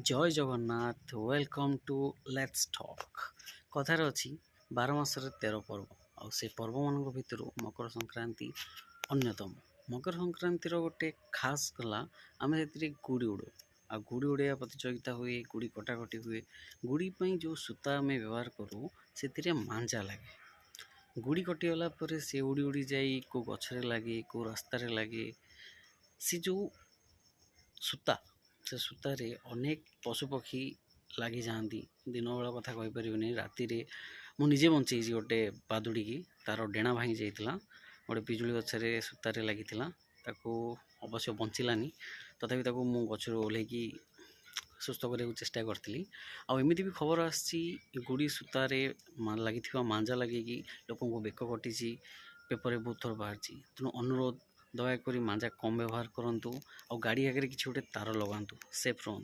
Jay Jagannath welcome to let's talk. କଥାରେ ଅଛି 12 ମାସରେ 13 ପର୍ବ, ଆଉ ସେ ପର୍ବମାନଙ୍କ ଭିତରୁ ମକର ସଂକ୍ରାନ୍ତି ଅନ୍ୟତମ। ମକର ସଂକ୍ରାନ୍ତିର ଗୋଟେ ଖାସ୍ ଗଲା ଆମେ ସେଥିରେ ଗୁଡ଼ି ଉଡ଼ଉ, ଆଉ ଗୁଡ଼ି ଉଡ଼େଇବା ପ୍ରତିଯୋଗିତା ହୁଏ, ଗୁଡ଼ି କଟାକଟି ହୁଏ। ଗୁଡ଼ି ପାଇଁ ଯେଉଁ ସୂତା ଆମେ ବ୍ୟବହାର କରୁ ସେଥିରେ ମାଞ୍ଜା ଲାଗେ। ଗୁଡ଼ି କଟିଗଲା ପରେ ସେ ଉଡ଼ି ଉଡ଼ି ଯାଇ କେଉଁ ଗଛରେ ଲାଗେ, କେଉଁ ରାସ୍ତାରେ ଲାଗେ। ସେ ଯେଉଁ ସୂତା, ସେ ସୂତାରେ ଅନେକ ପଶୁପକ୍ଷୀ ଲାଗିଯାଆନ୍ତି। ଦିନବେଳ କଥା କହିପାରିବିନି, ରାତିରେ ମୁଁ ନିଜେ ବଞ୍ଚେଇଛି ଗୋଟେ ବାଦୁଡ଼ିକି। ତା'ର ଡେଣା ଭାଙ୍ଗି ଯାଇଥିଲା, ଗୋଟେ ପିଜୁଳି ଗଛରେ ସୂତାରେ ଲାଗିଥିଲା। ତାକୁ ଅବଶ୍ୟ ବଞ୍ଚିଲାନି, ତଥାପି ତାକୁ ମୁଁ ଗଛରୁ ଓହ୍ଲେଇକି ସୁସ୍ଥ କରିବାକୁ ଚେଷ୍ଟା କରିଥିଲି। ଆଉ ଏମିତି ବି ଖବର ଆସିଛି ଗୁଡ଼ି ସୂତାରେ ଲାଗିଥିବା ମାଞ୍ଜା ଲାଗିକି ଲୋକଙ୍କୁ ବେକ କଟିଛି, ପେପରରେ ବହୁତ ଥର ବାହାରିଛି। ତେଣୁ ଅନୁରୋଧ, ଦୟାକରି ମାଞ୍ଜା କମ୍ ବ୍ୟବହାର କରନ୍ତୁ, ଆଉ ଗାଡ଼ି ଆଗରେ କିଛି ଗୋଟେ ତାର ଲଗାନ୍ତୁ, ସେଫ୍ ରୁହନ୍ତୁ।